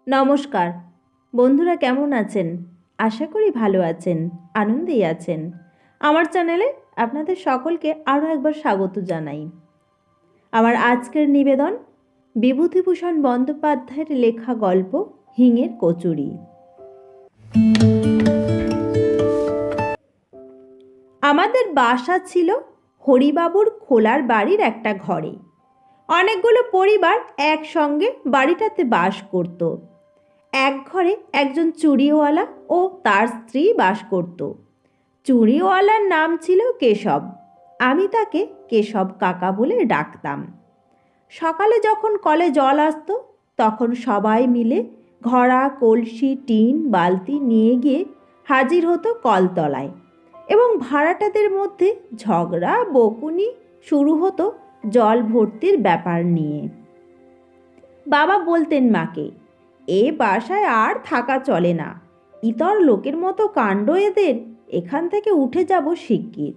নমস্কার বন্ধুরা, কেমন আছেন? আশা করি ভালো আছেন, আনন্দেই আছেন। আমার চ্যানেলে আপনাদের সকলকে আরও একবার স্বাগত জানাই। আমার আজকের নিবেদন বিভূতিভূষণ বন্দ্যোপাধ্যায়ের লেখা গল্প হিঙের কচুরি। আমাদের বাসা ছিল হরিবাবুর খোলার বাড়ির একটা ঘরে। অনেকগুলো পরিবার একসঙ্গে বাড়িটাতে বাস করত। এক ঘরে একজন চুড়িওয়ালা ও তার স্ত্রী বাস করত। চুড়িওয়ালার নাম ছিল কেশব। আমি তাকে কেশব কাকা বলে ডাকতাম। সকালে যখন কলে জল আসতো তখন সবাই মিলে ঘড়া, কলসি, টিন, বালতি নিয়ে গিয়ে হাজির হতো কলতলায়, এবং ভাড়াটাদের মধ্যে ঝগড়া বকুনি শুরু হতো জল ভর্তির ব্যাপার নিয়ে। বাবা বলতেন মাকে, এ বাসায় আর থাকা চলে না, ইতর লোকের মতো কাণ্ড এদের, এখান থেকে উঠে যাব শিগগির।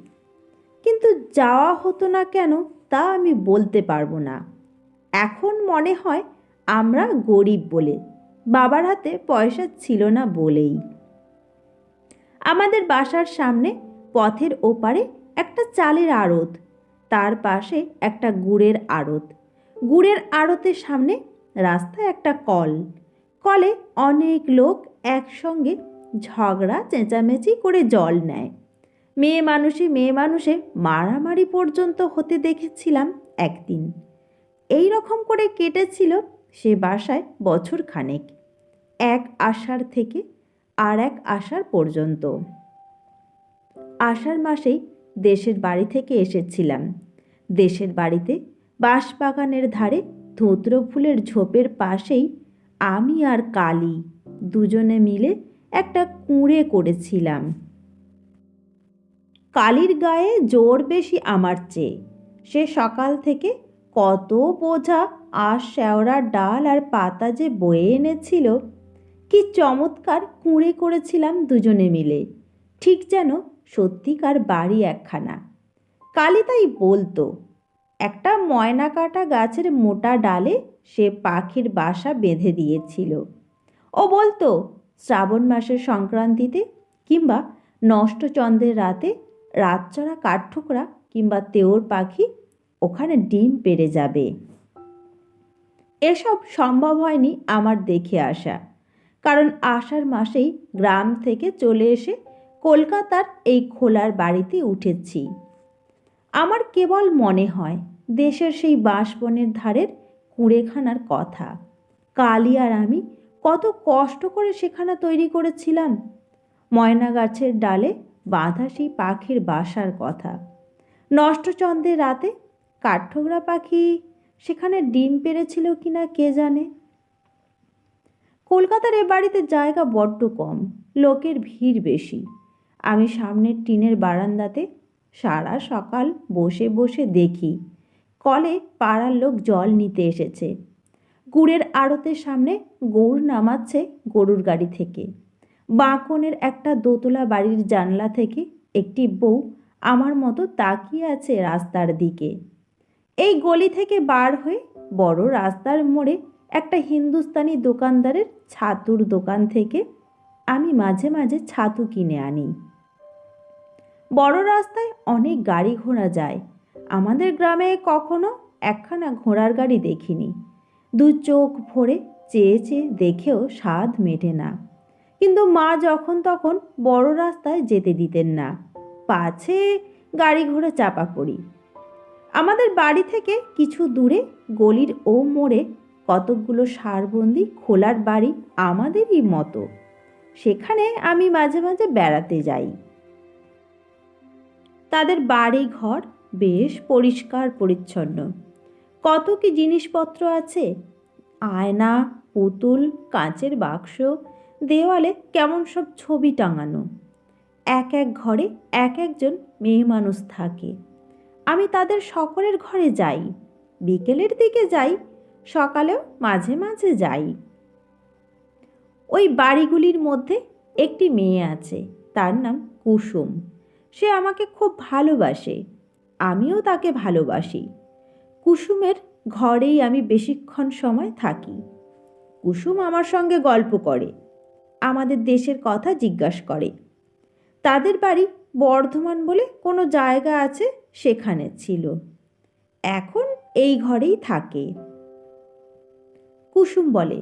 কিন্তু যাওয়া হতো না কেন তা আমি বলতে পারবো না। এখন মনে হয় আমরা গরিব বলে, বাবার হাতে পয়সা ছিল না বলেই। আমাদের বাসার সামনে পথের ওপারে একটা চালের আড়ত, তার পাশে একটা গুড়ের আড়ত। গুড়ের আড়তের সামনে রাস্তায় একটা কল। কলে অনেক লোক একসঙ্গে ঝগড়া চেঁচামেচি করে জল নেয়। মেয়ে মানুষে মারামারি পর্যন্ত হতে দেখেছিলাম একদিন। এই রকম করে কেটেছিল সে বাসায় বছর খানেক, এক আষাঢ় থেকে আর এক আষাঢ় পর্যন্ত। আষাঢ় মাসেই দেশের বাড়ি থেকে এসেছিলাম। দেশের বাড়িতে বাঁশবাগানের ধারে ধুতরো ফুলের ঝোপের পাশেই আমি আর কালী দুজনে মিলে একটা কুঁড়ে করেছিলাম। কালীর গায়ে জোর বেশি আমার চেয়ে। সে সকাল থেকে কত বোঝা আঁশ, শ্যাওড়া, ডাল আর পাতা যে বয়ে এনেছিল। কি চমৎকার কুঁড়ে করেছিলাম দুজনে মিলে, ঠিক যেন সত্যিকার বাড়ি একখানা। কালী তাই বলতো। একটা ময়না কাটা গাছের মোটা ডালে সে পাখির বাসা বেঁধে দিয়েছিল। ও বলতো শ্রাবণ মাসের সংক্রান্তিতে কিংবা নষ্টচন্দ্রের রাতে রাতচরা কাঠঠোকরা কিংবা তেওর পাখি ওখানে ডিম পেড়ে যাবে। এসব সম্ভব হয়নি আমার দেখে আসা, কারণ আষাঢ় মাসেই গ্রাম থেকে চলে এসে কলকাতার এই খোলার বাড়িতে উঠেছি। আমার কেবল মনে হয় দেশের সেই বাঁশবনের ধারের কুঁড়েখানার কথা। কালী আর আমি কত কষ্ট করে সেখানা তৈরি করেছিলাম। ময়না গাছের ডালে বাঁধা সেই পাখির বাসার কথা। নষ্টচন্দ্রের রাতে কাঠঠোকরা পাখি সেখানে ডিম পেড়েছিল কিনা কে জানে। কলকাতার এ বাড়িতে জায়গা বড্ড কম, লোকের ভিড় বেশি। আমি সামনের টিনের বারান্দাতে সারা সকাল বসে বসে দেখি কলে পাড়ার লোক জল নিতে এসেছে। গুড়ের আড়তের সামনে গৌড় নামাচ্ছে গরুর গাড়ি থেকে। বাঁকনের একটা দোতলা বাড়ির জানলা থেকে একটি বউ আমার মতো তাকিয়ে আছে রাস্তার দিকে। এই গলি থেকে বার হয়ে বড় রাস্তার মোড়ে একটা হিন্দুস্তানি দোকানদারের ছাতুর দোকান থেকে আমি মাঝে মাঝে ছাতু কিনে আনি। বড় রাস্তায় অনেক গাড়ি ঘোড়া যায়। আমাদের গ্রামে কখনো একখানা ঘোড়ার গাড়ি দেখিনি। দু চোখ ভরে চেয়ে চেয়ে দেখেও স্বাদ মেটে না। কিন্তু মা যখন তখন বড় রাস্তায় যেতে দিতেন না, পাছে গাড়ি ঘোড়া চাপা পড়ি। আমাদের বাড়ি থেকে কিছু দূরে গলির ও মোড়ে কতকগুলো সারবন্দি খোলার বাড়ি আমাদেরই মতো। সেখানে আমি মাঝে মাঝে বেড়াতে যাই। তাদের বাড়ি ঘর বেশ পরিষ্কার পরিচ্ছন্ন। কত কি জিনিসপত্র আছে, আয়না, পুতুল, কাঁচের বাক্স, দেওয়ালে কেমন সব ছবি টাঙানো। এক এক ঘরে এক একজন মেয়ে মানুষ থাকে। আমি তাদের সকলের ঘরে যাই, বিকেলের দিকে যাই, সকালেও মাঝে মাঝে যাই। ওই বাড়িগুলির মধ্যে একটি মেয়ে আছে, তার নাম কুসুম। সে আমাকে খুব ভালোবাসে, আমিও তাকে ভালোবাসি। কুসুমের ঘরেই আমি বেশিক্ষণ সময় থাকি। কুসুম আমার সঙ্গে গল্প করে, আমাদের দেশের কথা জিজ্ঞাসা করে। তাদের বাড়ি বর্ধমান বলে কোনো জায়গা আছে, সেখানে ছিল। এখন এই ঘরেই থাকে। কুসুম বলে,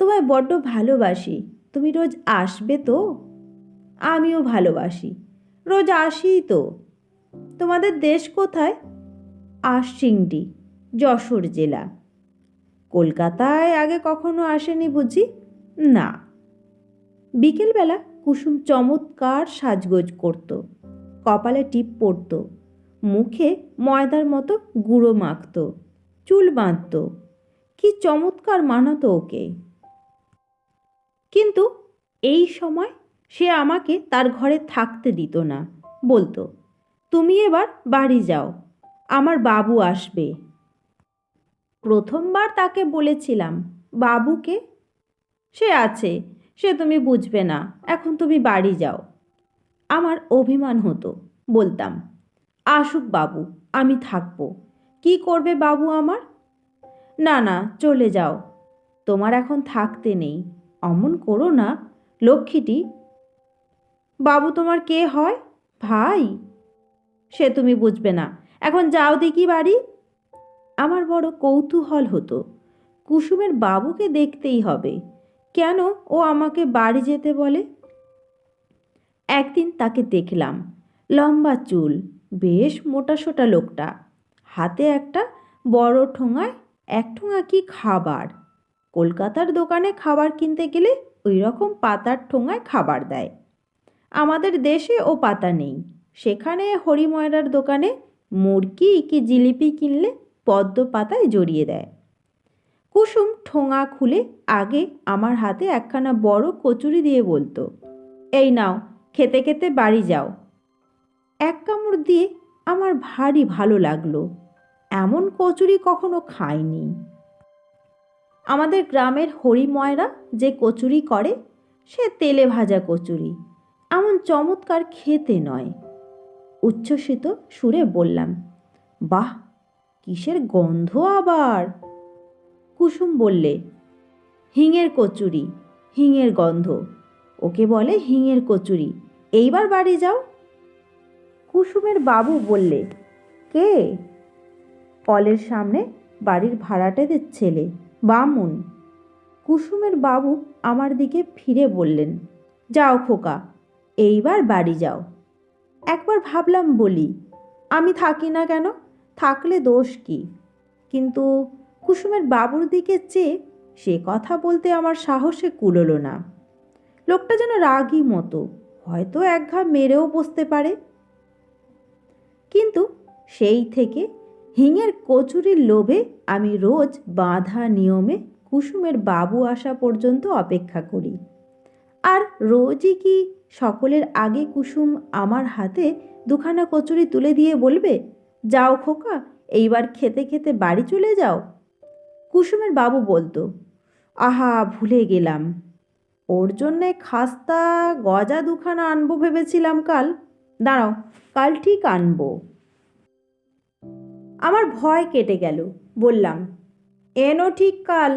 তোমায় বড্ড ভালোবাসি, তুমি রোজ আসবে তো? আমিও ভালোবাসি, রোজ আসিই তো। তোমাদের দেশ কোথায়? আরসিংডি, যশোর জেলা। কলকাতায় আগে কখনো আসেনি বুঝি? না। বিকেলবেলা কুসুম চমৎকার সাজগোজ করত, কপালে টিপ পরত, মুখে ময়দার মতো গুঁড়ো মাখত, চুল বাঁধত। কি চমৎকার মানাতো ওকে। কিন্তু এই সময় সে আমাকে তার ঘরে থাকতে দিত না, বলতো, তুমি এবার বাড়ি যাও, আমার বাবু আসবে। প্রথমবার তাকে বলেছিলাম, বাবুকে? সে আছে, সে তুমি বুঝবে না, এখন তুমি বাড়ি যাও। আমার অভিমান হতো, বলতাম, আসুক বাবু, আমি থাকবো। কি করবে বাবু আমার? না না, চলে যাও, তোমার এখন থাকতে নেই, অমন করো না লক্ষ্মীটি। বাবু তোমার কে হয়? ভাই? সে তুমি বুঝবে না, এখন যাও দেখি বাড়ি। আমার বড় কৌতূহল হতো, কুসুমের বাবুকে দেখতেই হবে, কেন ও আমাকে বাড়ি যেতে বলে। একদিন তাকে দেখলাম, লম্বা চুল, বেশ মোটাসোটা লোকটা, হাতে একটা বড় ঠোঙায় এক ঠোঙা কি খাবার। কলকাতার দোকানে খাবার কিনতে গেলে ওই রকম পাতার ঠোঙায় খাবার দেয়। আমাদের দেশে ও পাতা নেই, সেখানে হরিময়রার দোকানে মুরগি কি জিলিপি কিনলে পদ্ম পাতায় জড়িয়ে দেয়। কুসুম ঠোঙা খুলে আগে আমার হাতে একখানা বড় কচুরি দিয়ে বলতো, এই নাও, খেতে খেতে বাড়ি যাও। এক কামড় দিয়ে আমার ভারী ভালো লাগলো, এমন কচুরি কখনো খাইনি। আমাদের গ্রামের হরিময়রা যে কচুরি করে, সে তেলে ভাজা কচুরি, এমন চমৎকার খেতে নয়। উচ্ছ্বসিত সুরে বললাম, বাহ, কিসের গন্ধ আবার? কুসুম বললে, হিঙের কচুরি, হিঙের গন্ধ, ওকে বলে হিঙের কচুরি, এইবার বাড়ি যাও। কুসুমের বাবু বললে, কে? কলের সামনে বাড়ির ভাড়াটেদের ছেলে, বামুন। কুসুমের বাবু আমার দিকে ফিরে বললেন, যাও খোকা, এইবার বাড়ি যাও। একবার ভাবলাম বলি, আমি থাকি না কেন, থাকলে দোষ কি? কিন্তু কুসুমের বাবুর দিকে চেয়ে সে কথা বলতে আমার সাহসে কুলোলো না। লোকটা যেন রাগী মতো, হয়তো এক ঘা মেরেও বসতে পারে। কিন্তু সেই থেকে হিঙের কচুরির লোভে আমি রোজ বাঁধা নিয়মে কুসুমের বাবু আসা পর্যন্ত অপেক্ষা করি। আর রোজই কি সকলের আগে কুসুম আমার হাতে দুখানা কচুরি তুলে দিয়ে বলবে, যাও খোকা, এইবার খেতে খেতে বাড়ি চলে যাও? কুসুমের বাবু বলতো, আহা, ভুলে গেলাম, ওর জন্যে খাস্তা গজা দুখানা আনবো ভেবেছিলাম কাল, দাঁড়াও, কাল ঠিক আনবো। আমার ভয় কেটে গেল, বললাম, এনো ঠিক কাল।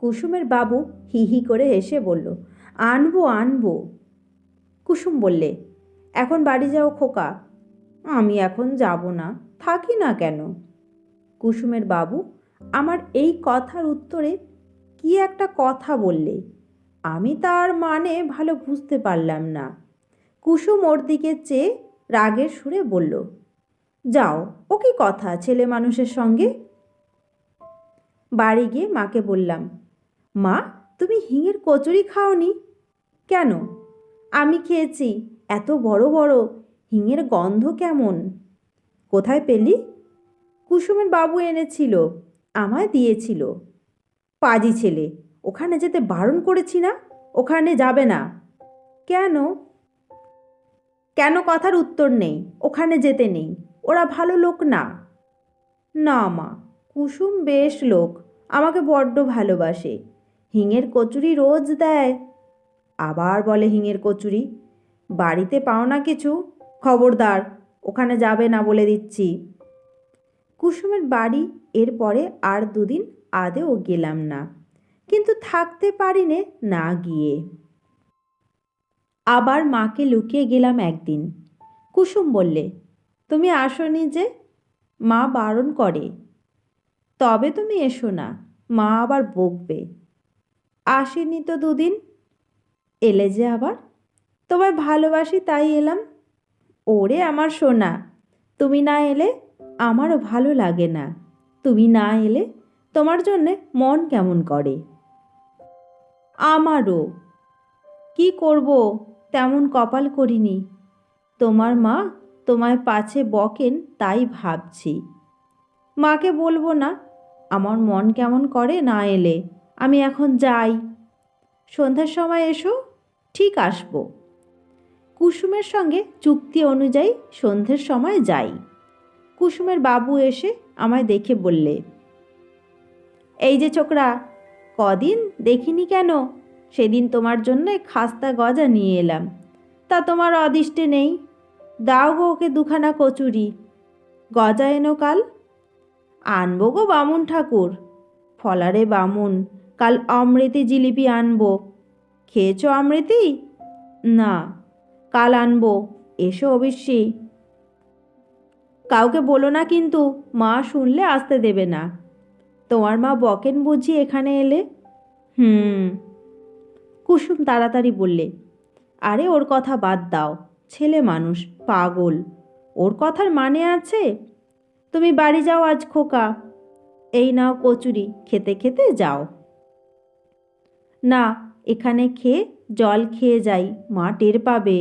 কুসুমের বাবু হি হি করে হেসে বলল, আনবো আনবো। কুসুম বললে, এখন বাড়ি যাও খোকা। আমি এখন যাব না, থাকি না কেন? কুসুমের বাবু আমার এই কথার উত্তরে কি একটা কথা বললে, আমি তার মানে ভালো বুঝতে পারলাম না। কুসুম ওর দিকে চেয়ে রাগের সুরে বলল, যাও, ও কি কথা ছেলে মানুষের সঙ্গে? বাড়ি গিয়ে মাকে বললাম, মা, তুমি হিঙের কচুরি খাওনি কেন? আমি খেয়েছি, এত বড় বড়, হিঙের গন্ধ কেমন? কোথায় পেলি? কুসুমের বাবু এনেছিল, আমায় দিয়েছিল। পাজি ছেলে, ওখানে যেতে বারণ করেছি না? ওখানে যাবে না। কেন? কেন কথার উত্তর নেই, ওখানে যেতে নেই, ওরা ভালো লোক না। না মা, কুসুম বেশ লোক, আমাকে বড্ড ভালোবাসে, হিঙের কচুরি রোজ দেয়। আবার বলে হিঙের কচুরি, বাড়িতে পাও না কিছু? খবরদার, ওখানে যাবে না বলে দিচ্ছি। কুসুমের বাড়ি এরপরে আর দুদিন আদেও গেলাম না। কিন্তু থাকতে পারি নে না গিয়ে। আবার মাকে লুকিয়ে গেলাম একদিন। কুসুম বললে, তুমি আসোনি যে, মা বারণ করে। তবে তুমি এসো না, মা আবার বকবে। আসেনি তো দুদিন, এলে যে আবার। তোমায় ভালোবাসি তাই এলাম। ওরে আমার সোনা, তুমি না এলে আমারও ভালো লাগে না। তুমি না এলে তোমার জন্যে মন কেমন করে। আমারও। কি করব, তেমন কপাল করিনি। তোমার মা তোমায় পাছে বকেন তাই ভাবছি। মাকে বলবো না আমার মন কেমন করে না এলে। আমি এখন যাই। সন্ধ্যার সময় এসো, ঠিক আসবো। কুসুমের সঙ্গে চুক্তি অনুযায়ী সন্ধ্যের সময় যাই। কুসুমের বাবু এসে আমায় দেখে বললে, এই যে ছোকরা, কদিন দেখিনি কেন? সেদিন তোমার জন্যে খাস্তা গজা নিয়ে এলাম। তা তোমার অদিষ্টে নেই। দাও গো ওকে দুখানা কচুরি। গজা এনো কাল। আনবো গো বামুন ঠাকুর। ফলারে বামুন, কাল অমৃতি জিলিপি আনবো। খেয়েছ অমৃতি? না, কাল আনবো, এসো অবশ্যই। কাউকে বলো না কিন্তু, মা শুনলে আসতে দেবে না। তোমার মা বকেন বুঝি এখানে এলে? হুম। কুসুম তাড়াতাড়ি বললে, আরে ওর কথা বাদ দাও, ছেলে মানুষ, পাগল, ওর কথার মানে আছে? তুমি বাড়ি যাও আজ খোকা। এই নাও কচুরি, খেতে খেতে যাও। না, এখানে খেয়ে জল খেয়ে যাই, মা টের পাবে।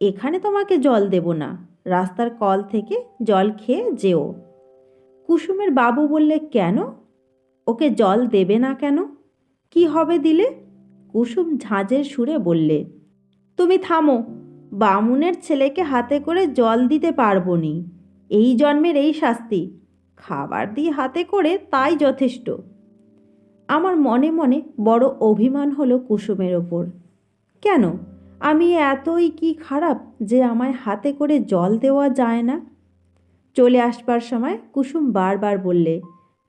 এখানে তোমাকে জল দেব না, রাস্তার কল থেকে জল খেয়ে যেও। কুসুমের বাবু বললে, কেন? ওকে জল দেবে না কেন? কি হবে দিলে? কুসুম ঝাঁঝের সুরে বললে, তুমি থামো। বামুনের ছেলেকে হাতে করে জল দিতে পারবো নি। এই জন্মের এই শাস্তি। খাবার দিয়ে হাতে করে তাই যথেষ্ট। আমার মনে মনে বড় অভিমান হলো কুসুমের ওপর। কেন, আমি এতই কি খারাপ যে আমায় হাতে করে জল দেওয়া যায় না? চলে আসবার সময় কুসুম বারবার বললে,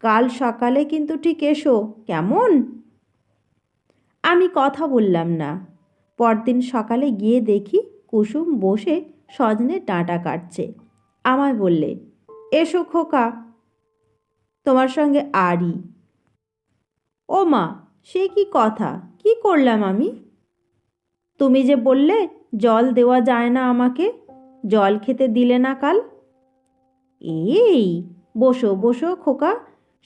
কাল সকালে কিন্তু ঠিক এসো, কেমন? আমি কথা বললাম না। পরদিন সকালে গিয়ে দেখি কুসুম বসে সজনে ডাঁটা কাটছে। আমায় বললে, এসো খোকা, তোমার সঙ্গে আড়ি। ও মা, সে কি কথা, কি করলাম আমি? তুমি যে বললে জল দেওয়া যায় না আমাকে, জল খেতে দিলে না কাল। এই, বসো বসো খোকা,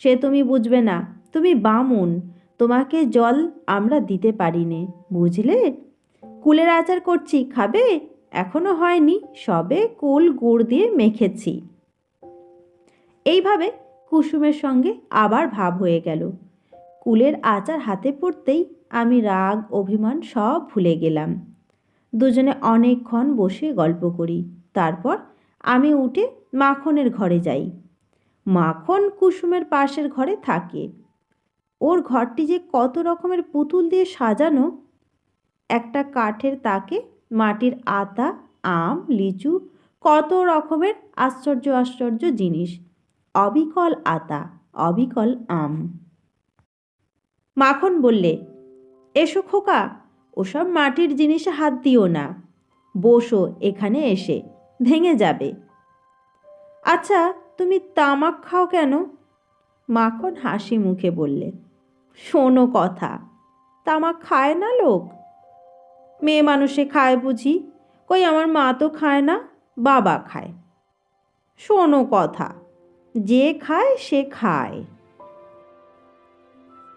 সে তুমি বুঝবে না, তুমি বামুন, তোমাকে জল আমরা দিতে পারি নে, বুঝলে? কুলের আচার করছি, খাবে? এখনো হয়নি, সবে কুল গুড় দিয়ে মেখেছি। এইভাবে কুসুমের সঙ্গে আবার ভাব হয়ে গেল। কুলের আচার হাতে পড়তেই আমি রাগ অভিমান সব ভুলে গেলাম। দুজনে অনেকক্ষণ বসে গল্প করি। তারপর আমি উঠে মাখনের ঘরে যাই। মাখন কুসুমের পাশের ঘরে থাকে। ওর ঘরটি যে কত রকমের পুতুল দিয়ে সাজানো। একটা কাঠের তাকে মাটির আতা, আম, লিচু, কত রকমের আশ্চর্য আশ্চর্য জিনিস। অবিকল আতা, অবিকল আম। মাখন বললে, এসো খোকা, ওসব মাটির জিনিসে হাত দিও না। বসো এখানে এসে, ভেঙে যাবে। আচ্ছা, তুমি তামাক খাও কেন? মাখন হাসি মুখে বললে, শোনো কথা, তামাক খায় না লোক? মেয়ে মানুষে খায় বুঝি? কই আমার মা তো খায় না, বাবা খায়। শোনো কথা, যে খায় সে খায়।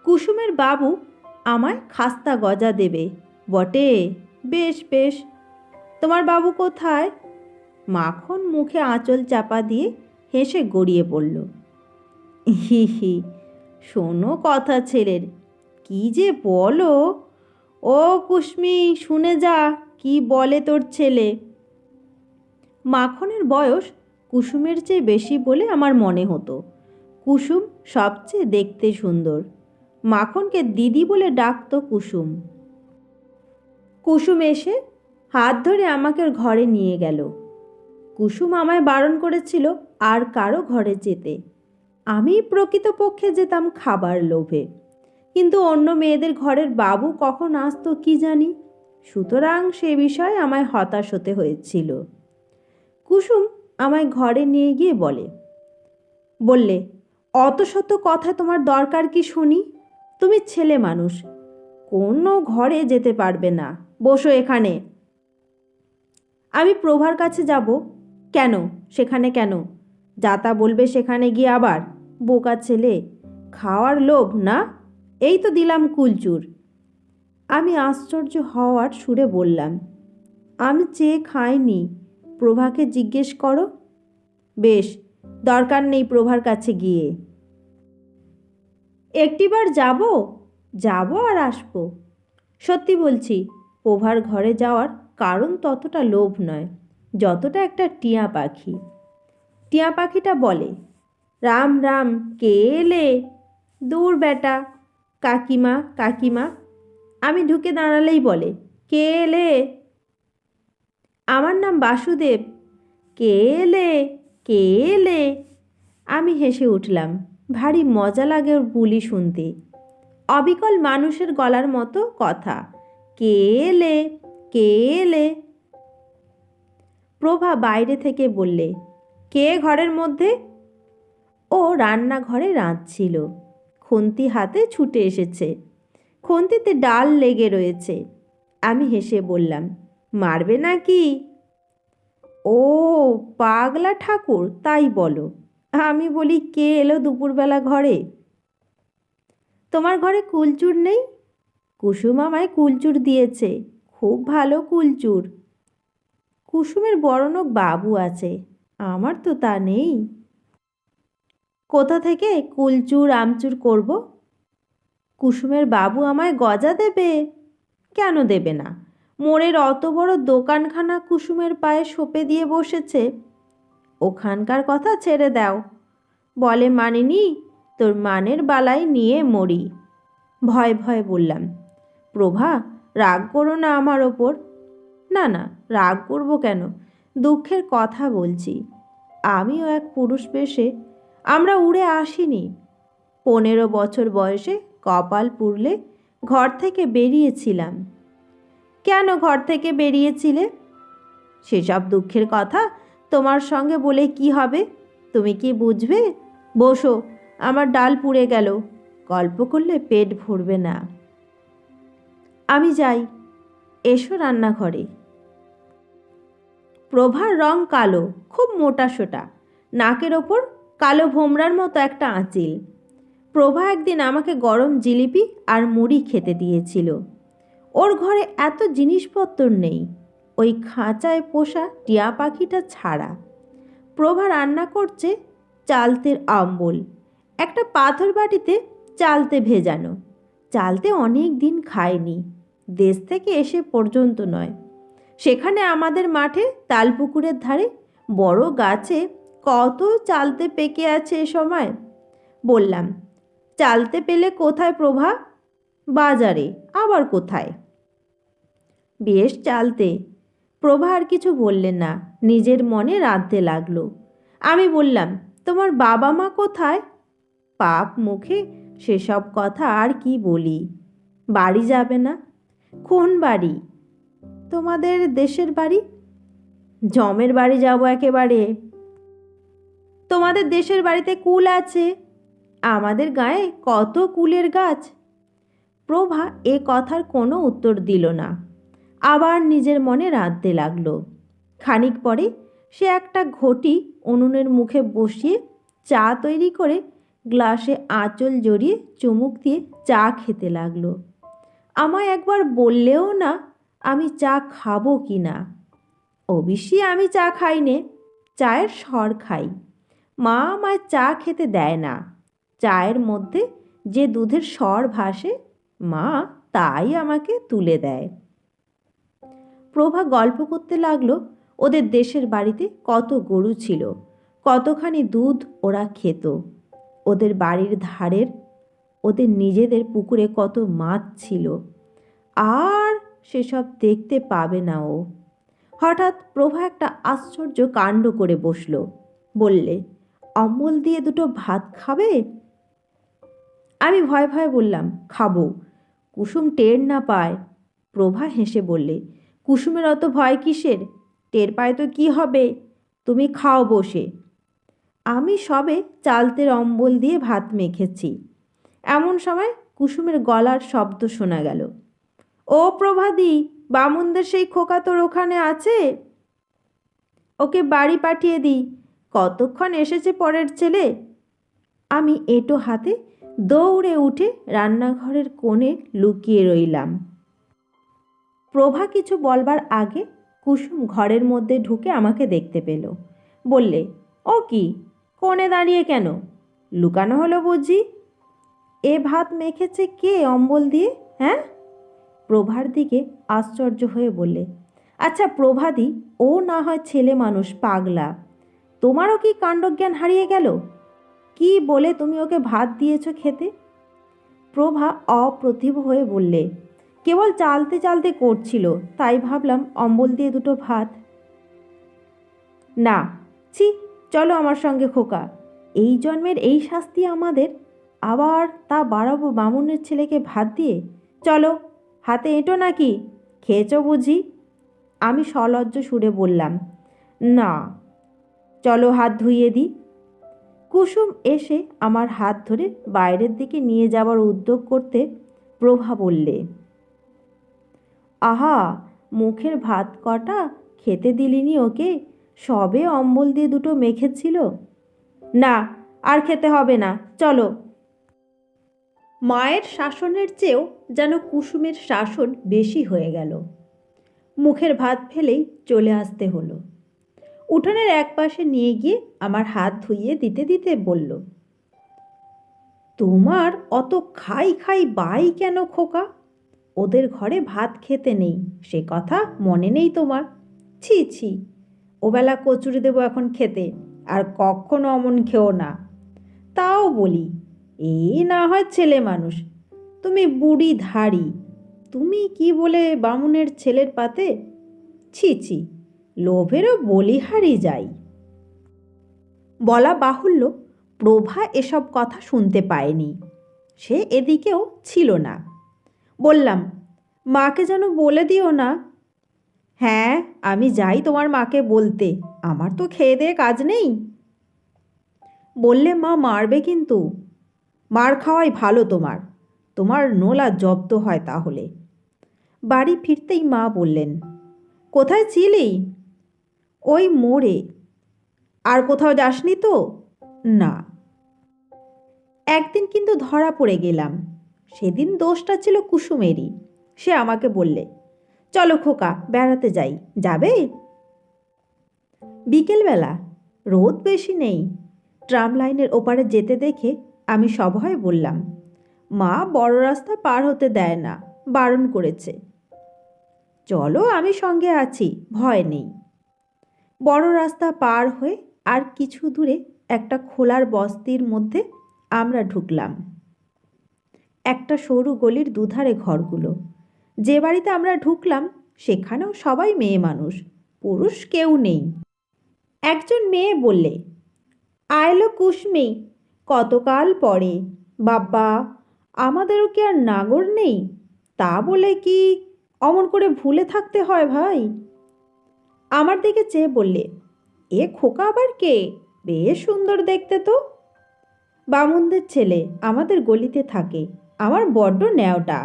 কুসুমের বাবু আমায় খাস্তা গজা দেবে বটে। বেশ বেশ, তোমার বাবু কোথায়? মাখন মুখে আঁচল চাপা দিয়ে হেসে গড়িয়ে পড়ল। হি হি, শোনো কথা ছেলের, কি যে বলো। ও কুসমি, শুনে যা, কি বলে তোর ছেলে। মাখনের বয়স কুসুমের চেয়ে বেশি বলে আমার মনে হতো। কুসুম সবচেয়ে দেখতে সুন্দর। মাখনকে দিদি বলে ডাকতো কুসুম। কুসুম এসে হাত ধরে আমাকে ঘরে নিয়ে গেল। কুসুম আমায় বারণ করেছিল আর কারো ঘরে যেতে। আমি প্রকৃতপক্ষে যেতাম খাবার লোভে, কিন্তু অন্য মেয়েদের ঘরের বাবু কখন আসতো কি জানি। সুতরাং সে বিষয়ে আমায় হতাশ হতে হয়েছিল। কুসুম আমায় ঘরে নিয়ে গিয়ে বললে, অত শত কথা তোমার দরকার কি শুনি? তুমি ছেলে মানুষ, কোনো ঘরে যেতে পারবে না, বসো এখানে। আমি প্রভার কাছে যাব। কেন? সেখানে কেন? যাতা বলবে সেখানে গিয়ে আবার? বোকা ছেলে, খাওয়ার লোভ না? এই তো দিলাম কুলচুর। আমি আশ্চর্য হওয়ার সুরে বললাম, আমি চেয়ে খাইনি, প্রভাকে জিজ্ঞেস করো। বেশ, দরকার নেই প্রভার কাছে গিয়ে। একটিবার যাব আর আসবো। সত্যি বলছি, প্রভার ঘরে যাওয়ার কারণ ততটা লোভ নয় যতটা একটা টিয়া পাখি। টিয়া পাখিটা বলে, রাম রাম, কে এলে? দূর বেটা, কাকিমা কাকিমা। আমি ঢুকে দাঁড়ালেই বলে, কে এলে? আমার নাম বাসুদেব। কে এলে? কে এলে? আমি হেসে উঠলাম। ভারী মজা লাগে ওর বুলি শুনতে। অবিকল মানুষের গলার মতো কথা, কে এলে? কে এলে? প্রভা বাইরে থেকে বললে, কে ঘরের মধ্যে? ও রান্নাঘরে রাঁধছিল। খুন্তি হাতে ছুটে এসেছে। খুন্তিতে ডাল লেগে রয়েছে। আমি হেসে বললাম, মারবে নাকি? ও পাগলা ঠাকুর, তাই বলো। আমি বলি, কে এলো দুপুরবেলা ঘরে? তোমার ঘরে কুলচুর নেই? কুসুম আমায় কুলচুর দিয়েছে, খুব ভালো কুলচুর। কুসুমের বড়লোক বাবু আছে, আমার তো তা নেই। কোথা থেকে কুলচুর আমচুর করব? কুসুমের বাবু আমায় গজা দেবে? কেন দেবে না? মোড়ের অত বড় দোকানখানা কুসুমের পায়ে সঁপে দিয়ে বসেছে। ওখানকার কথা ছেড়ে দাও। বলে মানিনি, তোর মানের বালাই নিয়ে মরি। ভয় ভয় বললাম, প্রভা, রাগ করো না আমার ওপর। না না, রাগ করব কেন? দুঃখের কথা বলছি। আমিও এক পুরুষ বেশে আমরা উড়ে আসিনি। 15 বছর বয়সে কপাল পুড়লে ঘর থেকে বেরিয়েছিলাম। কেন ঘর থেকে বেরিয়েছিলে? সেসব দুঃখের কথা তোমার সঙ্গে বলে কি হবে? তুমি কি বুঝবে? বসো, আমার ডাল পুড়ে গেল, গল্প করলে পেট ভরবে না। আমি যাই, এসো রান্নাঘরে। প্রভার রং কালো, খুব মোটা সোটা, নাকের ওপর কালো ভোমরার মতো একটা আঁচিল। প্রভা একদিন আমাকে গরম জিলিপি আর মুড়ি খেতে দিয়েছিল। ওর ঘরে এত জিনিসপত্র নেই, ওই খাঁচায় পোষা টিয়া পাখিটা ছাড়া। প্রভা রান্না করছে চালতের আম্বল, একটা পাথর বাটিতে চালতে ভেজানো। চালতে অনেক দিন খায়নি, দেশ থেকে এসে পর্যন্ত নয়। সেখানে আমাদের মাঠে তালপুকুরের ধারে বড় গাছে কত চালতে পেকে আছে এ সময়। বললাম, চালতে পেলে কোথায় প্রভা? বাজারে। আবার কোথায়? বেশ চালতে। প্রভা আর কিছু বললেন না, নিজের মনে রাঁধতে লাগলো। আমি বললাম, তোমার বাবা মা কোথায়? পাপ মুখে সেসব কথা আর কি বলি। বাড়ি যাবে না? কোন বাড়ি? তোমাদের দেশের বাড়ি। জমের বাড়ি যাব একেবারে। তোমাদের দেশের বাড়িতে কুল আছে, আমাদের গায়ে কত কুলের গাছ। প্রভা এ কথার কোনো উত্তর দিল না, আবার নিজের মনে রাঁধতে লাগলো। খানিক পরে সে একটা ঘটি উনুনের মুখে বসিয়ে চা তৈরি করে গ্লাসে আঁচল জড়িয়ে চুমুক দিয়ে চা খেতে লাগলো। আমায় একবার বললেও না আমি চা খাবো কি না। অবশ্যই আমি চা খাই নে, চায়ের সর খাই। মা আমায় চা খেতে দেয় না। চায়ের মধ্যে যে দুধের সর ভাসে, মা তাই আমাকে তুলে দেয়। প্রভা গল্প করতে লাগলো ওদের দেশের বাড়িতে কত গরু ছিল, কতখানি দুধ ওরা খেত। ওদের বাড়ির ধারের ওদের নিজেদের পুকুরে কত মাছ ছিল, আর সেসব দেখতে পাবে না ও। হঠাৎ প্রভা একটা আশ্চর্য কাণ্ড করে বসলো। বললে, অম্বল দিয়ে দুটো ভাত খাবে? আমি ভয়ে ভয়ে বললাম, খাবো। কুসুম টের না পায়। প্রভা হেসে বললে, কুসুমের অত ভয় কিসের? টের পায় তো কি হবে, তুমি খাও বসে। আমি সবে চালতের অম্বল দিয়ে ভাত মেখেছি। এমন সময় কুসুমের গলার শব্দ শোনা গেল। ও প্রভাদি, বামুনদের সেই খোকা তোর ওখানে আছে? ওকে বাড়ি পাঠিয়ে দিই। কতক্ষণ এসেছে পরের ছেলে। আমি এঁটো হাতে দৌড়ে উঠে রান্নাঘরের কোণে লুকিয়ে রইলাম। প্রভা কিছু বলবার আগে কুসুম ঘরের মধ্যে ঢুকে আমাকে দেখতে পেল। বললে, ও কি, কোণে দাঁড়িয়ে কেন? লুকানো হলো বুঝি? এ ভাত মেখেছে কে অম্বল দিয়ে, হ্যাঁ? প্রভার দিকে আশ্চর্য হয়ে বললে, আচ্ছা প্রভাদি, ও না হয় ছেলে মানুষ, পাগলা। তোমারও কি কাণ্ডজ্ঞান হারিয়ে গেল? কি বলে তুমি ওকে ভাত দিয়েছ খেতে? প্রভা অপ্রতিভ হয়ে বললে, কেবল চালতে চালতে করছিল, তাই ভাবলাম অম্বল দিয়ে দুটো ভাত। না, ছি, চলো আমার সঙ্গে খোকা। এই জন্মের এই শাস্তি আমাদের, আবার তা বাড়াবো বামুনের ছেলেকে ভাত দিয়ে? চলো, হাতে এঁটো নাকি, খেয়েছ বুঝি? আমি সলজ্জ সুরে বললাম, না। চলো হাত ধুইয়ে দিই। কুসুম এসে আমার হাত ধরে বাইরের দিকে নিয়ে যাবার উদ্যোগ করতে প্রভা বললে, আহা, মুখের ভাত কটা খেতে দিলিনি ওকে? সবে অম্বল দিয়ে দুটো মেখেছিল। না, আর খেতে হবে না, চলো। মায়ের শাসনের চেয়েও যেন কুসুমের শাসন বেশি হয়ে গেল। মুখের ভাত ফেলেই চলে আসতে হলো। উঠোনের এক পাশে নিয়ে গিয়ে আমার হাত ধুইয়ে দিতে দিতে বলল, তোমার অত খাই খাই বাই কেন খোকা? ওদের ঘরে ভাত খেতে নেই, সে কথা মনে নেই তোমার? ছি ছি, ওবেলা কচুরি দেবো এখন খেতে, আর কখনো অমন খেও না। তাও বলি, এই না হয় ছেলে মানুষ, তুমি বুড়ি ধাড়ি, তুমি কি বলে বামুনের ছেলের পাতে? ছি ছি, লোভেরও বলিহারি যাই। বলা বাহুল্য, প্রভা এসব কথা শুনতে পায়নি, সে এদিকেও ছিল না। বললাম, মাকে যেন বলে দিও না। হ্যাঁ, আমি যাই তোমার মাকে বলতে, আমার তো খেয়ে দেয়ে কাজ নেই। বললে মা মারবে কিন্তু। মার খাওয়াই ভালো তোমার, তোমার নোলা জব্দ হয় তাহলে। বাড়ি ফিরতেই মা বললেন, কোথায় ছিলি? ওই মোড়ে। আর কোথাও যাসনি তো? না। একদিন কিন্তু ধরা পড়ে গেলাম। সেদিন দোষটা ছিল কুসুমেরই। সে আমাকে বললে, চলো খোকা, বেড়াতে যাই, যাবে? বিকেলবেলা, রোদ বেশি নেই, ট্রাম লাইনের ওপারে যেতে দেখে আমি সভয়ে বললাম, মা বড় রাস্তা পার হতে দেয় না, বারণ করেছে। চলো, আমি সঙ্গে আছি, ভয় নেই। বড় রাস্তা পার হয়ে আর কিছু দূরে একটা খোলার বস্তির মধ্যে আমরা ঢুকলাম। একটা সরু গলির দুধারে ঘরগুলো। যে বাড়িতে আমরা ঢুকলাম সেখানেও সবাই মেয়ে মানুষ, পুরুষ কেউ নেই। একজন মেয়ে বললে, আয়লো কুসমি, কতকাল পরে। বাবা, আমাদেরও কি আর নাগর নেই? তা বলে কি অমন করে ভুলে থাকতে হয় ভাই? আমার দিকে চেয়ে বললে, এ খোকা আবার কে? বেশ সুন্দর দেখতে তো। বামুনদের ছেলে, আমাদের গলিতে থাকে, আমার বড্ড ন্যাওটা।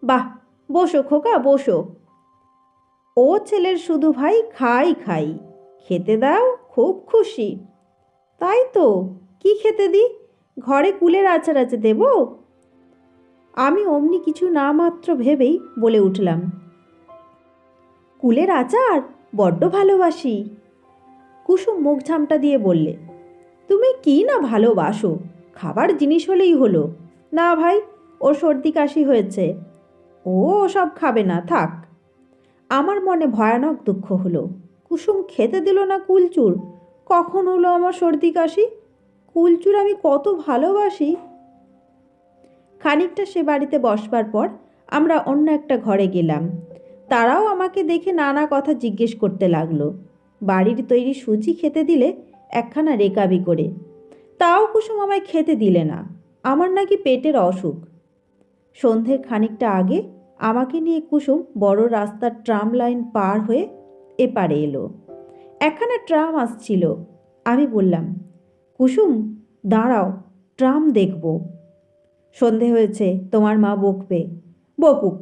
বাহ, বসো খোকা, বসো। ও ছেলের শুধু ভাই খাই খাই, খেতে দাও, খুব খুশি। তাই তো, কি খেতে দিই? ঘরে কুলের আচার আছে, দেব? আমি অমনি কিছু না মাত্র ভেবেই বলে উঠলাম, কুলের আচার বড্ড ভালোবাসি। কুসুম মুখ ঝামটা দিয়ে বললে, তুমি কি না ভালোবাসো, খাবার জিনিস হলেই হলো। না ভাই, ওর সর্দি কাশি হয়েছে, ও সব খাবে না, থাক। আমার মনে ভয়ানক দুঃখ হলো। কুসুম খেতে দিল না কুলচুর। কখন হলো আমার সর্দি কাশি? কুলচুর আমি কত ভালোবাসি। খানিকটা সে বাড়িতে বসবার পর আমরা অন্য একটা ঘরে গেলাম। তারাও আমাকে দেখে নানা কথা জিজ্ঞেস করতে লাগলো। বাড়ির তৈরি সুজি খেতে দিলে একখানা রেকাবি করে, তাও কুসুম আমায় খেতে দিলে না। আমার নাকি পেটের অসুখ। সন্ধ্যের খানিকটা আগে আমাকে নিয়ে কুসুম বড় রাস্তার ট্রাম লাইন পার হয়ে এপারে এলো। একখানা ট্রাম আসছিল। আমি বললাম, কুসুম দাঁড়াও, ট্রাম দেখব। সন্ধে হয়েছে, তোমার মা বকবে। বকুক।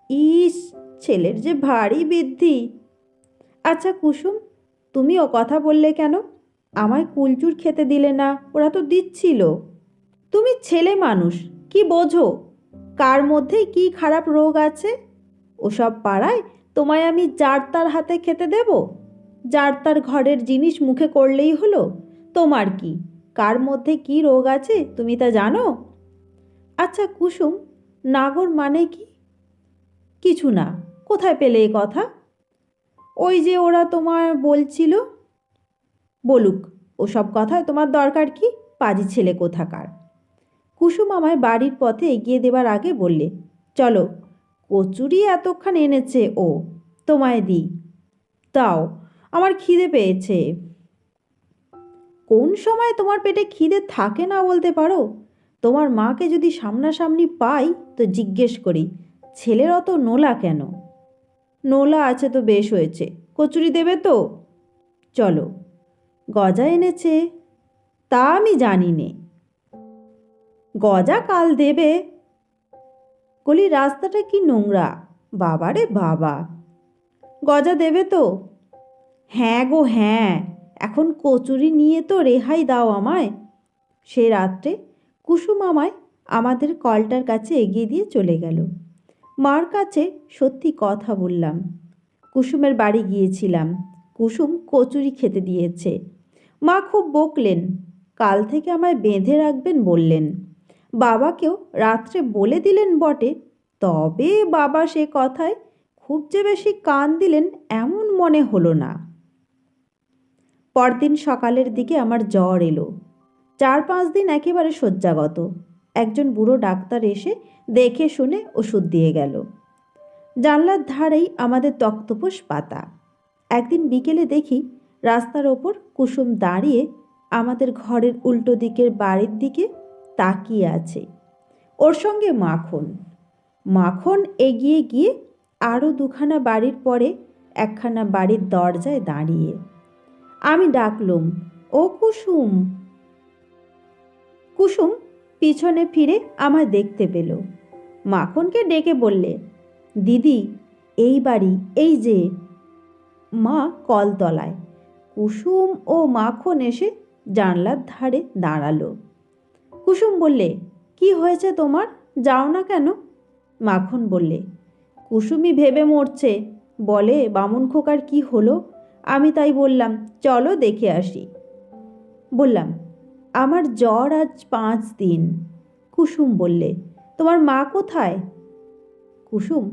ইস, ছেলের যে ভারী বৃদ্ধি। আচ্ছা কুসুম, তুমি ও কথা বললে কেন? আমায় কুলচুর খেতে দিলে না, ওরা তো দিচ্ছিল। তুমি ছেলে মানুষ, কি বোঝো কার মধ্যে কি খারাপ রোগ আছে? ওসব পাড়ায় তোমায় আমি যার তার হাতে খেতে দেব? যার তার ঘরের জিনিস মুখে করলেই হলো। তোমার কি, কার মধ্যে কি রোগ আছে তুমি তা জানো? আচ্ছা কুসুম, নাগর মানে কি? কিছু না। কোথায় পেলে এ কথা? ওই যে ওরা তোমায় বলছিল। বলুক, ওসব কথায় তোমার দরকার কি? পাজি ছেলে কোথাকার। কুসুম আমায় বাড়ির পথে এগিয়ে দেবার আগে বললে, চলো, কচুরি এতক্ষণ এনেছে ও, তোমায় দিই। তাও, আমার খিদে পেয়েছে। কোন সময় তোমার পেটে খিদে থাকে না বলতে পারো? তোমার মাকে যদি সামনাসামনি পাই তো জিজ্ঞেস করি, ছেলের অত নোলা কেন? নোলা আছে তো বেশ হয়েছে। কচুরি দেবে তো? চলো। গজা এনেছে? তা আমি জানি নে। গজা কাল দেবে। গলির রাস্তাটা কি নোংরা, বাবারে বাবা। গজা দেবে তো? হ্যাঁ গো হ্যাঁ, এখন কচুরি নিয়ে তো রেহাই দাও আমায়। সে রাত্রে কুসুম আমায় আমাদের কলটার কাছে এগিয়ে দিয়ে চলে গেল। মার কাছে সত্যি কথা বললাম। কুসুমের বাড়ি গিয়েছিলাম। কুসুম কচুরি খেতে দিয়েছে। মা খুব বকলেন। কাল থেকে আমায় বেঁধে রাখবেন বললেন। বাবাকেও রাত্রে বলে দিলেন বটে, তবে বাবা সে কথায় খুব যে বেশি কান দিলেন এমন মনে হলো না। পরদিন সকালের দিকে আমার জ্বর এলো। 4-5 দিন একেবারে শয্যাগত। একজন বুড়ো ডাক্তার এসে দেখে শুনে ওষুধ দিয়ে গেল। জানলার ধারেই আমাদের তক্তপোষ পাতা। একদিন বিকেলে দেখি রাস্তার ওপর কুসুম দাঁড়িয়ে আমাদের ঘরের উল্টো দিকের বাড়ির দিকে তাকিয়ে আছে। ওর সঙ্গে মাখন। মাখন এগিয়ে গিয়ে আরও 2খানা বাড়ির পরে একখানা বাড়ির দরজায় দাঁড়িয়ে। আমি ডাকলুম, ও কুসুম। কুসুম পিছনে ফিরে আমায় দেখতে পেল। মাখনকে ডেকে বললে, দিদি, এই বাড়ি এই যে। মা কলতলায়। কুসুম ও মাখন এসে জানলার ধারে দাঁড়ালো। কুসুম বললে, কি হয়েছে তোমার, যাও না কেন? মাখন বললে, কুসুমই ভেবে মরছে, বলে বামুন খোকার কি হলো। আমি তাই বললাম, চলো দেখে আসি। বললাম, আমার জ্বর আজ 5 দিন। কুসুম বললে, তোমার মা কোথায়? কুসুম,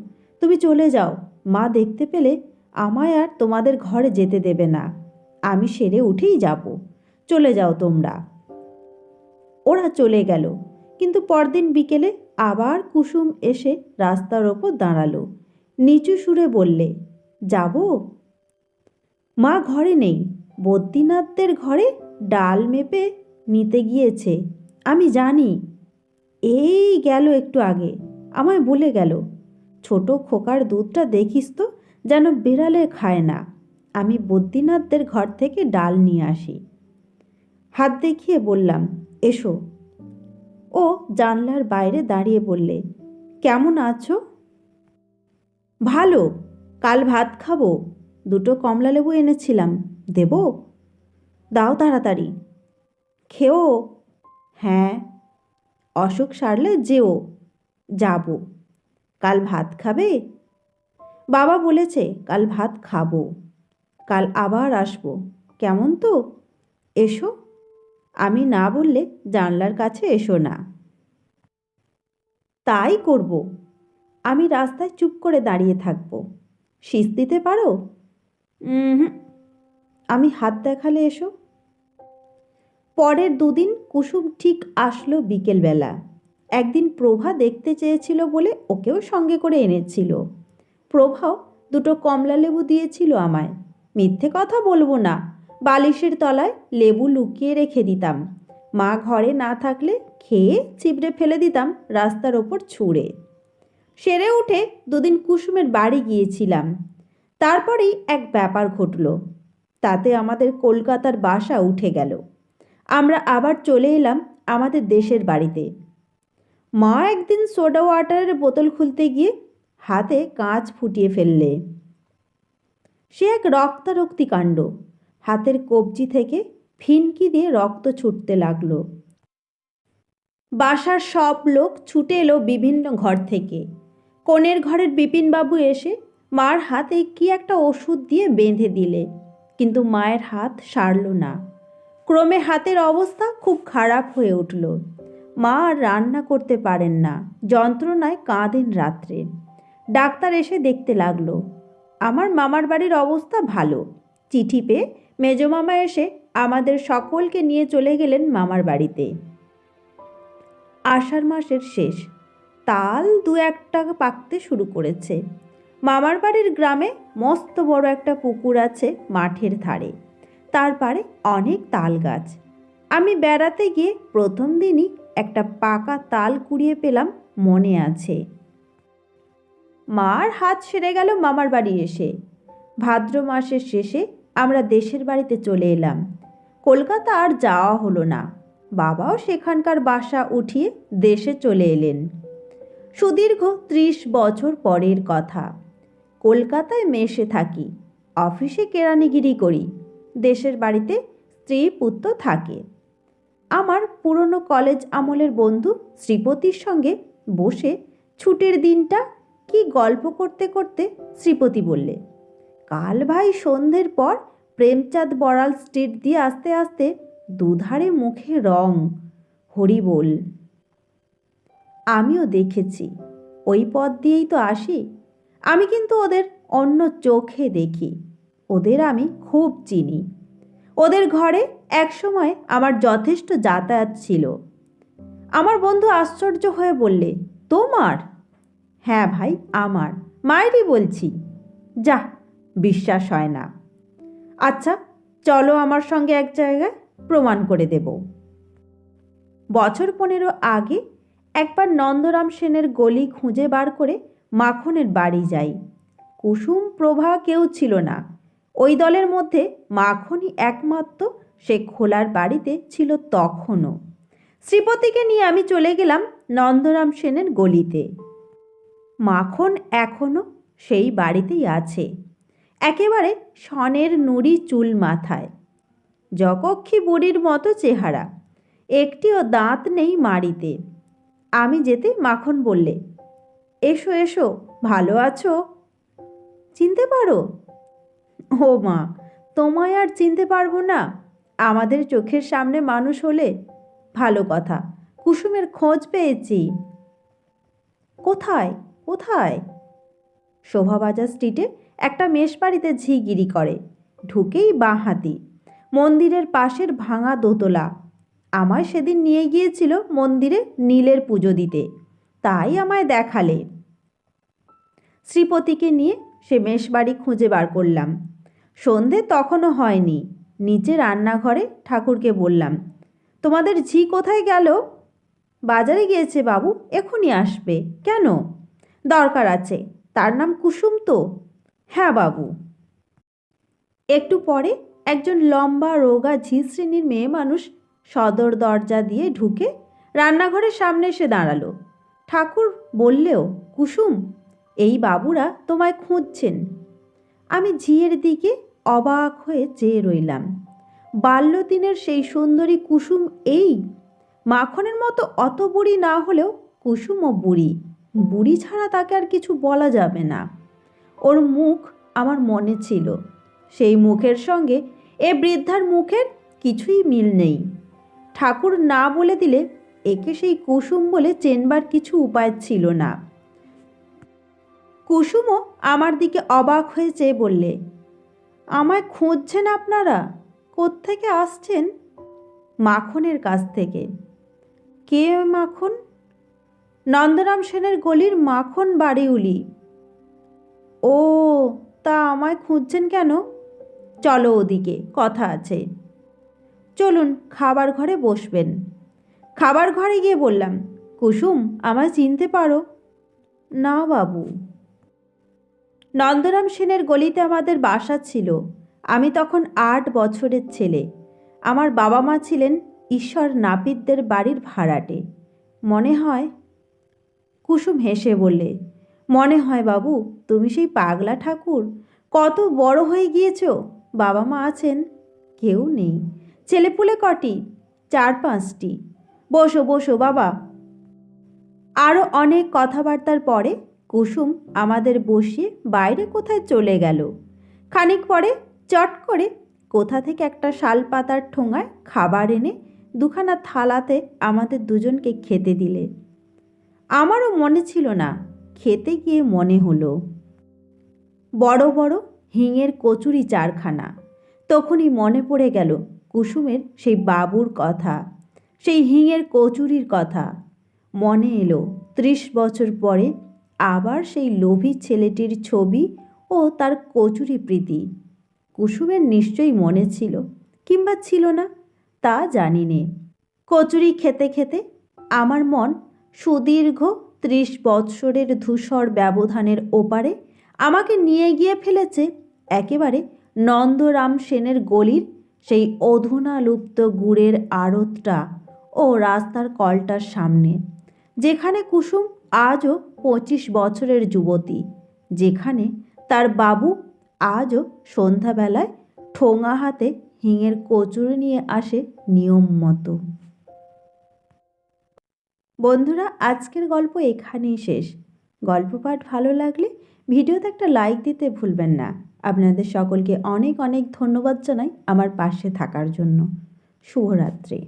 তুমি চলে যাও, মা দেখতে পেলে আমায় আর তোমাদের ঘরে যেতে দেবে না। আমি সেরে উঠেই যাব, চলে যাও তোমরা। ওরা চলে গেল। কিন্তু পরদিন বিকেলে আবার কুসুম এসে রাস্তার ওপর দাঁড়ালো। নিচু সুরে বললে, যাব? মা ঘরে নেই, বদ্রীনাথদের ঘরে ডাল মেপে নিতে গিয়েছে। আমি জানি। এই গেল একটু আগে, আমায় বলে গেল, ছোট খোকার দুধটা দেখিস তো যেন বেড়ালে খায় না। আমি বদ্রীনাথদের ঘর থেকে ডাল নিয়ে আসি। হাত দেখিয়ে বললাম, এসো। ও জানলার বাইরে দাঁড়িয়ে বললে, কেমন আছো? ভালো। কাল ভাত খাবো। 2টো কমলালেবু এনেছিলাম, দেব? দাও তাড়াতাড়ি। খেও। হ্যাঁ। অসুখ সারলে যেও। যাব। কাল ভাত খাবে? বাবা বলেছে কাল ভাত খাবো। কাল আবার আসবো, কেমন তো? এসো। আমি না বললে জানলার কাছে এসো না। তাই করব। আমি রাস্তায় চুপ করে দাঁড়িয়ে থাকব। শীষ দিতে পারো? হুম। আমি হাত দেখালে এসো। পরের 2 দিন কুসুম ঠিক আসলো বিকেলবেলা। একদিন প্রভা দেখতে চেয়েছিল বলে ওকেও সঙ্গে করে এনেছিল। প্রভাও 2টো কমলালেবু দিয়েছিল আমায়। মিথ্যে কথা বলবো না, বালিশের তলায় লেবু লুকিয়ে রেখে দিতাম। মা ঘরে না থাকলে খেয়ে চিবড়ে ফেলে দিতাম রাস্তার ওপর ছুঁড়ে। সেরে উঠে দুদিন কুসুমের বাড়ি গিয়েছিলাম। তারপরেই এক ব্যাপার ঘটল, তাতে আমাদের কলকাতার বাসা উঠে গেল। আমরা আবার চলে এলাম আমাদের দেশের বাড়িতে। মা একদিন সোডা ওয়াটারের বোতল খুলতে গিয়ে হাতে কাঁচ ফুটিয়ে ফেললে। সে এক রক্তারক্তি কাণ্ড। হাতের কবজি থেকে ফিনকি দিয়ে রক্ত ছুটতে লাগলো। বাসার সব লোক ছুটে এলো বিভিন্ন ঘর থেকে। কোণের ঘরের বিপিনবাবু এসে মার হাতে কি একটা ওষুধ দিয়ে বেঁধে দিলে, কিন্তু মায়ের হাত সারল না। ক্রমে হাতের অবস্থা খুব খারাপ হয়ে উঠল। মা আর রান্না করতে পারেন না, যন্ত্রণায় কাঁদেন রাত্রে। ডাক্তার এসে দেখতে লাগলো। আমার মামার বাড়ির অবস্থা ভালো। চিঠি পেয়ে মেজমামা এসে আমাদের সকলকে নিয়ে চলে গেলেন মামার বাড়িতে। আষাঢ় মাসের শেষ, তাল দু একটা পাকতে শুরু করেছে। মামার বাড়ির গ্রামে মস্ত বড় একটা পুকুর আছে মাঠের ধারে, তার পারে অনেক তাল গাছ। আমি বেড়াতে গিয়ে প্রথম দিনই একটা পাকা তাল কুড়িয়ে পেলাম, মনে আছে। মার হাত সেরে গেল মামার বাড়ি এসে। ভাদ্র মাসের শেষে আমরা দেশের বাড়িতে চলে এলাম। কলকাতা আর যাওয়া হলো না। বাবাও সেখানকার বাসা উঠিয়ে দেশে চলে এলেন। সুদীর্ঘ 30 বছর পরের কথা। কলকাতায় মেসে থাকি, অফিসে কেরানিগিরি করি, দেশের বাড়িতে স্ত্রী পুত্র থাকে। আমার পুরনো কলেজ আমলের বন্ধু শ্রীপতির সঙ্গে বসে ছুটির দিনটা কি গল্প করতে করতে শ্রীপতি বললে, কাল ভাই সন্ধ্যের পর প্রেমচাঁদ বড়াল স্ট্রিট দিয়ে আস্তে আস্তে দুধারে মুখে রং, হরিবোল। আমিও দেখেছি, ওই পথ দিয়েই তো আসি। আমি কিন্তু ওদের অন্য চোখে দেখি। ওদের আমি খুব চিনি। ওদের ঘরে একসময় আমার যথেষ্ট যাতায়াত ছিল। আমার বন্ধু আশ্চর্য হয়ে বললে, তোমার? হ্যাঁ ভাই, আমার মায়েরই বলছি। যা, বিশ্বাস হয় না। আচ্ছা চলো আমার সঙ্গে এক জায়গায়, প্রমাণ করে দেব। বছর 15 আগে একবার নন্দরাম সেনের গলি খুঁজে বার করে মাখনের বাড়ি যাই। কুসুম প্রভা কেউ ছিল না। ওই দলের মধ্যে মাখনই একমাত্র সে খোলার বাড়িতে ছিল তখনও। শ্রীপতিকে নিয়ে আমি চলে গেলাম নন্দরাম সেনের গলিতে। মাখন এখনও সেই বাড়িতেই আছে, একেবারে সনের নুড়ি চুল মাথায়, যকক্ষী বুড়ির মতো চেহারা, একটিও দাঁত নেই মাড়িতে। আমি যেতে মাখন বললে, এসো এসো, ভালো আছো? চিনতে পারো? ও মা, তোমায় আর চিনতে পারবো না? আমাদের চোখের সামনে মানুষ হলে ভালো কথা। কুসুমের খোঁজ পেয়েছি। কোথায় কোথায়? শোভাবাজার স্ট্রিটে একটা মেষ বাড়িতে ঝিগিরি করে, ঢুকেই বাঁ হাতি, মন্দিরের পাশের ভাঙা দোতলা। আমায় সেদিন নিয়ে গিয়েছিল মন্দিরে নীলের পুজো দিতে, তাই আমায় দেখালে। শ্রীপতিকে নিয়ে সে মেষবাড়ি খুঁজে বার করলাম। সন্ধে তখনও হয়নি। নিচে রান্নাঘরে ঠাকুরকে বললাম, তোমাদের ঝি কোথায় গেল? বাজারে গিয়েছে বাবু, এখনই আসবে। কেন? দরকার আছে। তার নাম কুসুম তো? হ্যাঁ বাবু। একটু পরে একজন লম্বা রোগা ঝি শ্রেণীর মেয়ে মানুষ সদর দরজা দিয়ে ঢুকে রান্নাঘরের সামনে এসে দাঁড়ালো। ঠাকুর বললেও, কুসুম, এই বাবুরা তোমায় খুঁজছেন। আমি ঝিয়ের দিকে অবাক হয়ে চেয়ে রইলাম। বাল্যদিনের সেই সুন্দরী কুসুম এই? মাখনের মতো অত বুড়ি না হলেও কুসুমও বুড়ি। বুড়ি ছাড়া তাকে আর কিছু বলা যাবে না। ওর মুখ আমার মনে ছিল, সেই মুখের সঙ্গে এ বৃদ্ধার মুখের কিছুই মিল নেই। ঠাকুর না বলে দিলে একে সেই কুসুম বলে চেনবার কিছু উপায় ছিল না। কুসুমও আমার দিকে অবাক হয়ে চেয়ে বললে, আমায় খুঁজছেন আপনারা? কোত্থেকে আসছেন? মাখনের কাছ থেকে। কে মাখন? নন্দরাম সেনের গলির মাখন বাড়িউলি। ও, তা আমায় খুঁজছেন কেন? চলো ওদিকে, কথা আছে। চলুন খাবার ঘরে বসবেন। খাবার ঘরে গিয়ে বললাম, কুসুম, আমায় চিনতে পারো? না বাবু। নন্দরাম সেনের গলিতে আমাদের বাসা ছিল। আমি তখন 8 বছরের ছেলে। আমার বাবা মা ছিলেন ঈশ্বর নাপিতদের বাড়ির ভাড়াটে। মনে হয়। কুসুম হেসে বললে, মনে হয় বাবু, তুমি সেই পাগলা ঠাকুর। কত বড় হয়ে গিয়েছ। বাবা মা আছেন? কেউ নেই। ছেলেপুলে কটি? 4-5টি। বসো বসো বাবা। আরও অনেক কথাবার্তার পরে কুসুম আমাদের বসিয়ে বাইরে কোথায় চলে গেল। খানিক পরে চট করে কোথা থেকে একটা শাল পাতার ঠোঙায় খাবার এনে দুখানা থালাতে আমাদের দুজনকে খেতে দিলে। আমারও মনে ছিল না, খেতে গিয়ে মনে হলো। বড় বড় হিঙের কচুরি 4খানা। তখনই মনে পড়ে গেল কুসুমের সেই বাবুর কথা, সেই হিঙের কচুরির কথা। মনে এলো 30 বছর পরে আবার সেই লোভী ছেলেটির ছবি ও তার কচুরি প্রীতি। কুসুমের নিশ্চয়ই মনে ছিল, কিংবা ছিল না, তা জানি নে। কচুরি খেতে খেতে আমার মন সুদীর্ঘ 30 বৎসরের ধূসর ব্যবধানের ওপারে আমাকে নিয়ে গিয়ে ফেলেছে একেবারে নন্দরাম সেনের গলির সেই অধুনা লুপ্ত গুড়ের আড়তটা ও রাস্তার কলটার সামনে, যেখানে কুসুম আজও 25 বছরের যুবতী, যেখানে তার বাবু আজও সন্ধ্যাবেলায় ঠোঙা হাতে হিঙের কচুরি নিয়ে আসে নিয়ম মতো। বন্ধুরা, আজকের গল্প এখানেই শেষ। গল্প পাঠ ভালো লাগলে ভিডিওতে একটা লাইক দিতে ভুলবেন না। আপনাদের সকলকে অনেক অনেক ধন্যবাদ জানাই আমার পাশে থাকার জন্য। শুভরাত্রি।